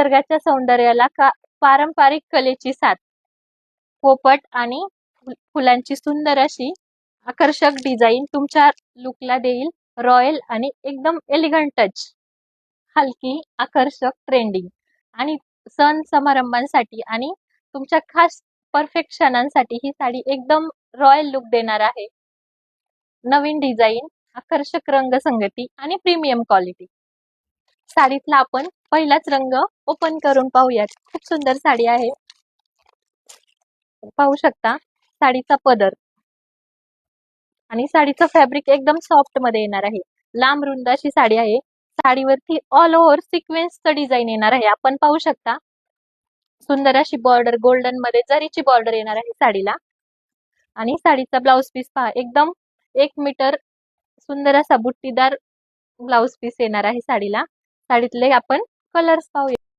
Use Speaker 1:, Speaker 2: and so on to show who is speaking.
Speaker 1: निसर्गाच्या सौंदर्याला पारंपरिक कलेची साथ, पोपट आणि फुलांची सुंदर अशी आकर्षक डिझाईन तुमच्या लुकला देईल रॉयल आणि एकदम एलिगंट टच. हलकी, आकर्षक, ट्रेंडिंग आणि सण समारंभांसाठी आणि तुमच्या खास परफेक्ट क्षणांसाठी ही साडी एकदम रॉयल लुक देणार आहे. नवीन डिझाईन, आकर्षक रंगसंगती आणि प्रीमियम क्वालिटी. साडीतला आपण पहिलाच रंग ओपन करून पाहूयात. खूप सुंदर साडी आहे. पाहू शकता साडीचा पदर आणि साडीचं फॅब्रिक एकदम सॉफ्ट मध्ये येणार आहे. लांब रुंद अशी साडी आहे. साडीवरती ऑल ओव्हर सिक्वेन्सचं डिझाईन येणार आहे. आपण पाहू शकता सुंदर अशी बॉर्डर, गोल्डन मध्ये जरीची बॉर्डर येणार आहे साडीला. आणि साडीचा ब्लाउज पीस पहा, एकदम 1 मीटर सुंदर असा बुट्टीदार ब्लाउज पीस येणार आहे साडीला. साडीतले आपण कलर्स पाहूया.